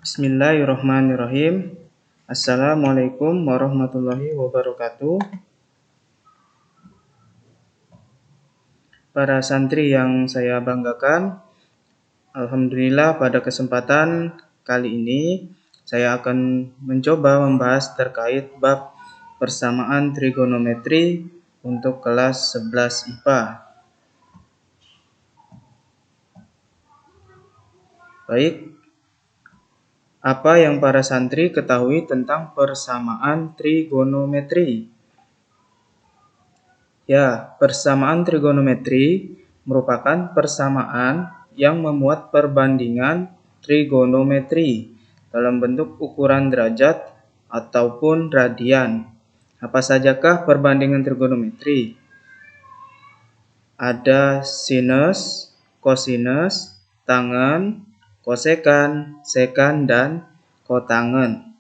Bismillahirrahmanirrahim. Assalamualaikum warahmatullahi wabarakatuh. Para santri yang saya banggakan, alhamdulillah pada kesempatan kali ini saya akan mencoba membahas terkait bab persamaan trigonometri untuk kelas 11 IPA. Baik, apa yang para santri ketahui tentang persamaan trigonometri? Ya, persamaan trigonometri merupakan persamaan yang memuat perbandingan trigonometri dalam bentuk ukuran derajat ataupun radian. Apa sajakah perbandingan trigonometri? Ada sinus, kosinus, tangen, kosekan, sekan, dan kotangen.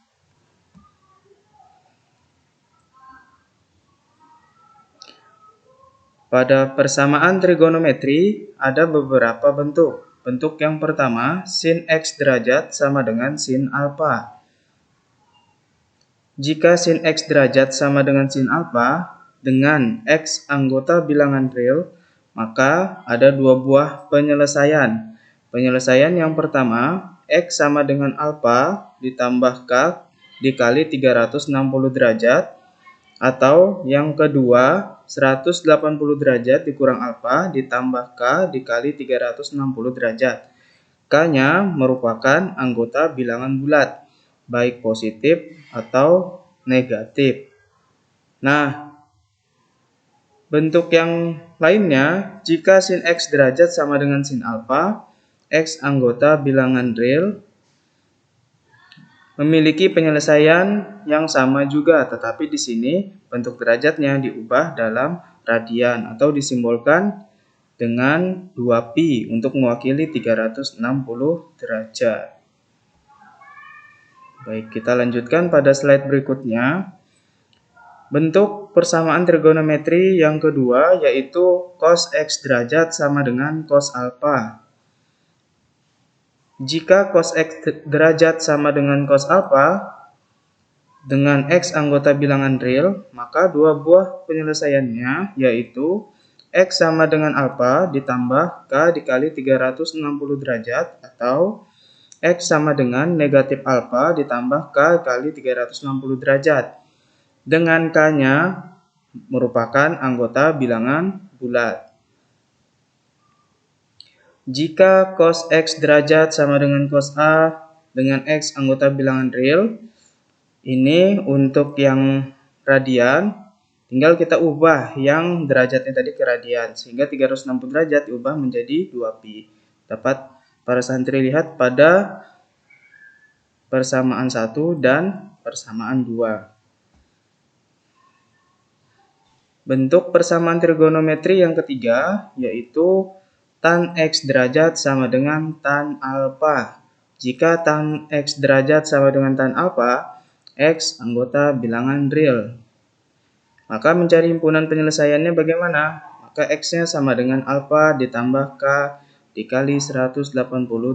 Pada persamaan trigonometri ada beberapa bentuk. Bentuk yang pertama, sin X derajat sama dengan sin alfa. Jika sin X derajat sama dengan sin alfa dengan X anggota bilangan real, maka ada dua buah penyelesaian. Penyelesaian yang pertama, X sama dengan alfa ditambah K dikali 360 derajat. Atau yang kedua, 180 derajat dikurang alfa ditambah K dikali 360 derajat. K-nya merupakan anggota bilangan bulat, baik positif atau negatif. Nah, bentuk yang lainnya, jika sin X derajat sama dengan sin alfa, X anggota bilangan real memiliki penyelesaian yang sama juga, tetapi di sini bentuk derajatnya diubah dalam radian atau disimbolkan dengan 2pi untuk mewakili 360 derajat. Baik, kita lanjutkan pada slide berikutnya. Bentuk persamaan trigonometri yang kedua yaitu cos X derajat sama dengan cos alfa. Jika cos X derajat sama dengan cos alfa dengan X anggota bilangan real, maka dua buah penyelesaiannya yaitu X sama dengan alfa ditambah K dikali 360 derajat atau X sama dengan negatif alfa ditambah K kali 360 derajat. Dengan K-nya merupakan anggota bilangan bulat. Jika cos X derajat sama dengan cos A dengan X anggota bilangan real, ini untuk yang radian, tinggal kita ubah yang derajatnya tadi ke radian, sehingga 360 derajat diubah menjadi 2pi. Dapat para santri lihat pada persamaan 1 dan persamaan 2. Bentuk persamaan trigonometri yang ketiga yaitu tan X derajat sama dengan tan alfa. Jika tan X derajat sama dengan tan alfa, X anggota bilangan real. Maka mencari himpunan penyelesaiannya bagaimana? Maka X-nya sama dengan alfa ditambah K dikali 180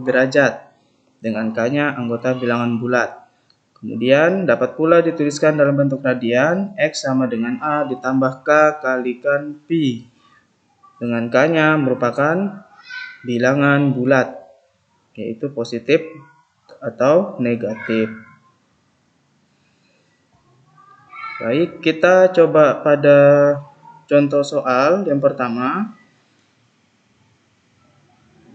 derajat. Dengan K-nya anggota bilangan bulat. Kemudian dapat pula dituliskan dalam bentuk radian, X sama dengan A ditambah K kalikan pi. Dengan K-nya merupakan bilangan bulat, yaitu positif atau negatif. Baik, kita coba pada contoh soal yang pertama.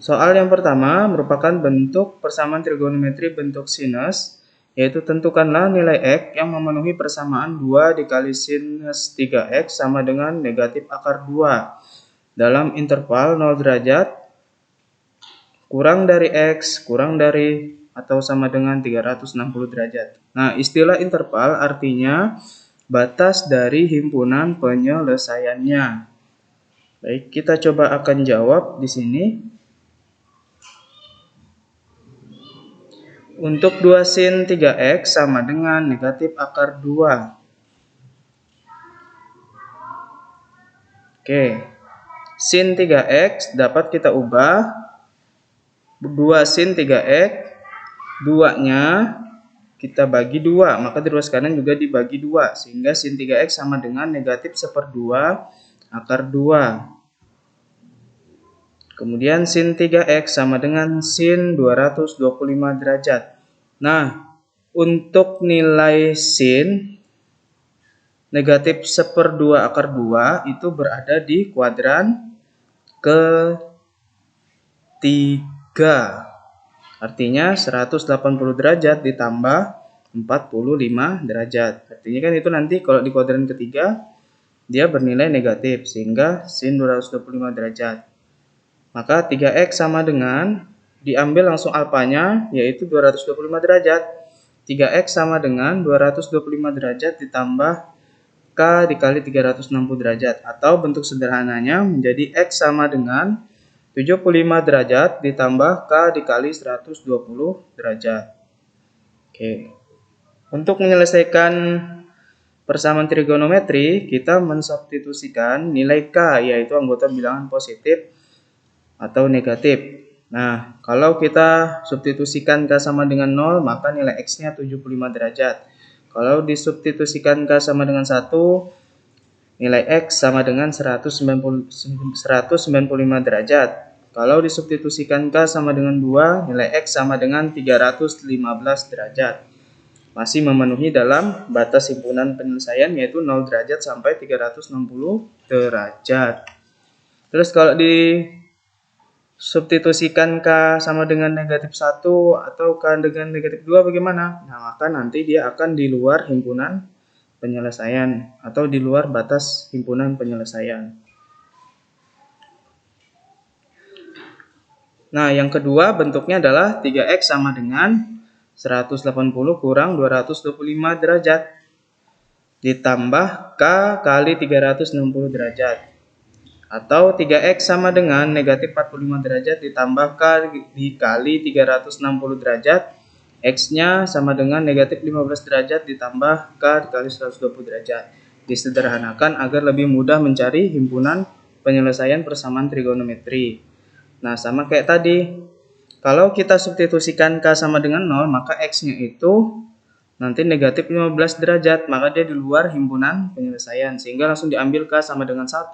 Soal yang pertama merupakan bentuk persamaan trigonometri bentuk sinus, yaitu tentukanlah nilai X yang memenuhi persamaan 2 dikali sinus 3X sama dengan negatif akar 2 dalam interval 0 derajat kurang dari X kurang dari atau sama dengan 360 derajat. Nah, istilah interval artinya batas dari himpunan penyelesaiannya. Baik, kita coba akan jawab di sini. Untuk 2 sin 3X sama dengan negatif akar 2. Oke. Sin 3X dapat kita ubah 2 sin 3X 2-nya kita bagi 2, maka di ruas kanan juga dibagi 2, sehingga sin 3x sama dengan negatif 1/2 akar 2. Kemudian sin 3x sama dengan sin 225 derajat. Nah, untuk nilai sin negatif 1/2 akar 2 itu berada di kuadran ketiga. Artinya 180 derajat ditambah 45 derajat. Artinya kan itu nanti kalau di kuadran ketiga dia bernilai negatif, sehingga sin 225 derajat. Maka 3x sama dengan, diambil langsung alfanya, yaitu 225 derajat. 3x sama dengan 225 derajat ditambah K dikali 360 derajat. Atau bentuk sederhananya menjadi X sama dengan 75 derajat ditambah K dikali 120 derajat. Oke. Untuk menyelesaikan persamaan trigonometri, kita mensubstitusikan nilai K, yaitu anggota bilangan positif atau negatif. Nah, kalau kita substitusikan K sama dengan 0, maka nilai X-nya 75 derajat. Kalau disubstitusikan K sama dengan 1, nilai X sama dengan 195 derajat. Kalau disubstitusikan K sama dengan 2, nilai X sama dengan 315 derajat. Masih memenuhi dalam batas himpunan penyelesaian, yaitu 0 derajat sampai 360 derajat. Terus kalau disubstitusikan K sama dengan negatif 1 atau K dengan negatif 2 bagaimana? Nah, maka nanti dia akan di luar himpunan penyelesaian atau di luar batas himpunan penyelesaian. Nah, yang kedua bentuknya adalah 3x sama dengan 180 kurang 225 derajat ditambah K kali 360 derajat. Atau 3x sama dengan negatif 45 derajat ditambah K dikali 360 derajat. X-nya sama dengan negatif 15 derajat ditambah K dikali 120 derajat. Disederhanakan agar lebih mudah mencari himpunan penyelesaian persamaan trigonometri. Nah, sama kayak tadi. Kalau kita substitusikan K sama dengan 0, maka X-nya itu nanti negatif 15 derajat. Maka dia di luar himpunan penyelesaian. Sehingga langsung diambil K sama dengan 1.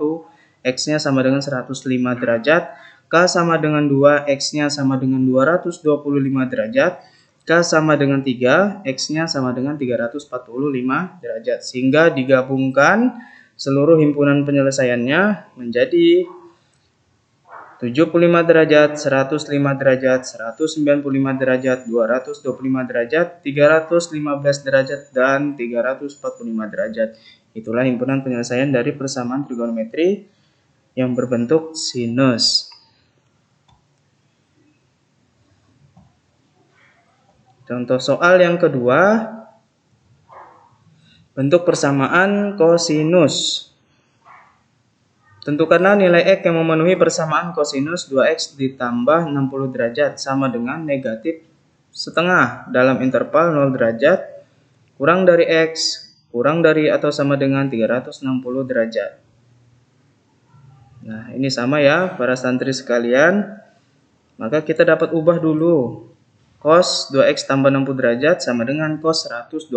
X-nya sama dengan 105 derajat, K sama dengan 2, X-nya sama dengan 225 derajat, K sama dengan 3, X-nya sama dengan 345 derajat. Sehingga digabungkan seluruh himpunan penyelesaiannya menjadi 75 derajat, 105 derajat, 195 derajat, 225 derajat, 315 derajat, dan 345 derajat. Itulah himpunan penyelesaian dari persamaan trigonometri yang berbentuk sinus. Contoh soal yang kedua, bentuk persamaan kosinus. Tentukanlah nilai X yang memenuhi persamaan kosinus 2x ditambah 60 derajat sama dengan negatif setengah dalam interval 0 derajat kurang dari X kurang dari atau sama dengan 360 derajat. Nah, ini sama ya para santri sekalian. Maka kita dapat ubah dulu. Cos 2x tambah 60 derajat sama dengan cos 120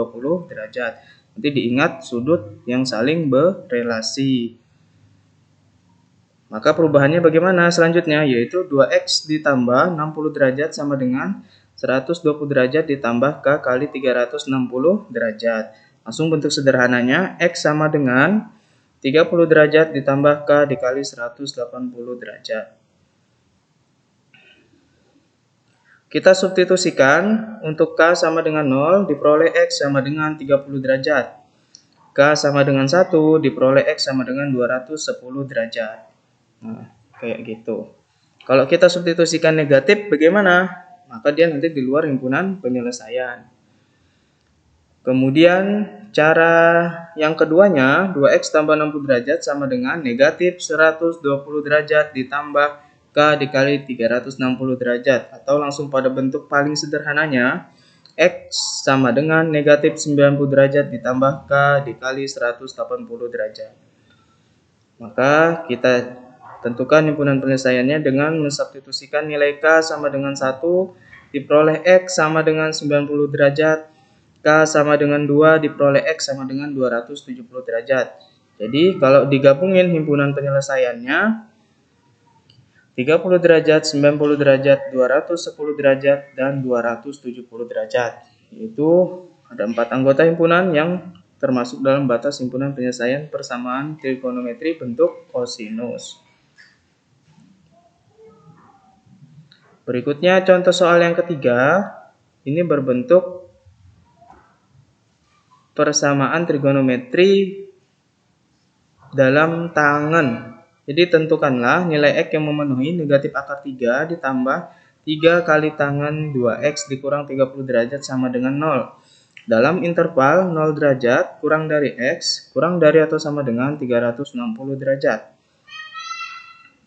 derajat. Nanti diingat sudut yang saling berelasi. Maka perubahannya bagaimana selanjutnya? Yaitu 2x ditambah 60 derajat sama dengan 120 derajat ditambah K kali 360 derajat. Langsung bentuk sederhananya, X sama dengan 30 derajat ditambah K dikali 180 derajat. Kita substitusikan untuk K sama dengan 0 diperoleh X sama dengan 30 derajat. K sama dengan 1 diperoleh X sama dengan 210 derajat. Nah, kayak gitu. Kalau kita substitusikan negatif bagaimana? Maka dia nanti di luar himpunan penyelesaian. Kemudian cara yang keduanya, 2x tambah 60 derajat sama dengan negatif 120 derajat ditambah K dikali 360 derajat. Atau langsung pada bentuk paling sederhananya, X sama dengan negatif 90 derajat ditambah K dikali 180 derajat. Maka kita tentukan himpunan penyelesaiannya dengan mensubstitusikan nilai K sama dengan 1 diperoleh X sama dengan 90 derajat. K sama dengan 2 diperoleh X sama dengan 270 derajat. Jadi kalau digabungin himpunan penyelesaiannya 30 derajat, 90 derajat, 210 derajat, dan 270 derajat. Yaitu ada 4 anggota himpunan yang termasuk dalam batas himpunan penyelesaian persamaan trigonometri bentuk kosinus. Berikutnya contoh soal yang ketiga. Ini berbentuk persamaan trigonometri dalam tangen. Jadi tentukanlah nilai X yang memenuhi negatif akar 3 ditambah 3 kali tangen 2X dikurang 30 derajat sama dengan 0. Dalam interval 0 derajat kurang dari X, kurang dari atau sama dengan 360 derajat.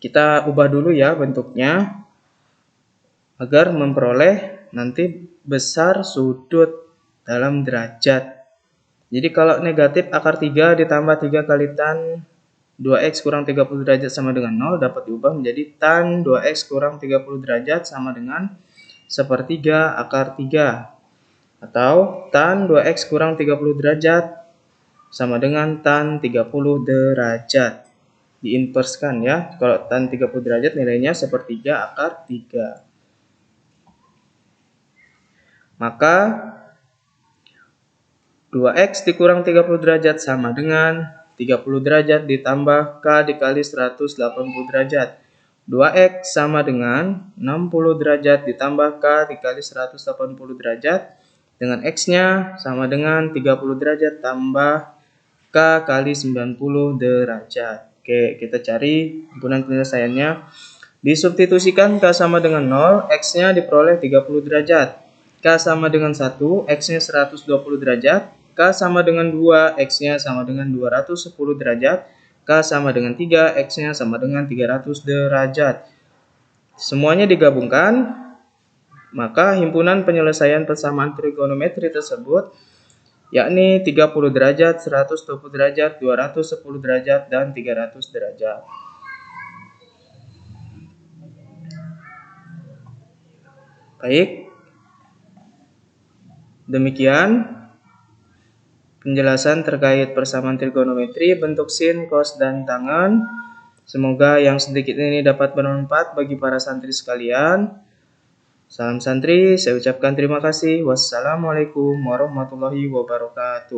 Kita ubah dulu ya bentuknya agar memperoleh nanti besar sudut dalam derajat. Jadi kalau negatif akar 3 ditambah 3 kali tan 2X kurang 30 derajat sama dengan 0 dapat diubah menjadi tan 2X kurang 30 derajat sama dengan sepertiga akar 3. Atau tan 2X kurang 30 derajat sama dengan tan 30 derajat. Diinverskan ya. Kalau tan 30 derajat nilainya sepertiga akar 3. Maka 2X dikurang 30 derajat sama dengan 30 derajat ditambah K dikali 180 derajat. 2X sama dengan 60 derajat ditambah K dikali 180 derajat. Dengan X-nya sama dengan 30 derajat tambah K kali 90 derajat. Oke, kita cari himpunan penyelesaiannya. Disubstitusikan K sama dengan 0, X-nya diperoleh 30 derajat. K sama dengan 1, X-nya 120 derajat. K sama dengan 2, X-nya sama dengan 210 derajat. K sama dengan 3, X-nya sama dengan 300 derajat. Semuanya digabungkan, maka himpunan penyelesaian persamaan trigonometri tersebut yakni 30 derajat, 120 derajat, 210 derajat, dan 300 derajat. Baik, demikian penjelasan terkait persamaan trigonometri bentuk sin, cos, dan tangen. Semoga yang sedikit ini dapat bermanfaat bagi para santri sekalian. Salam santri, saya ucapkan terima kasih. Wassalamualaikum warahmatullahi wabarakatuh.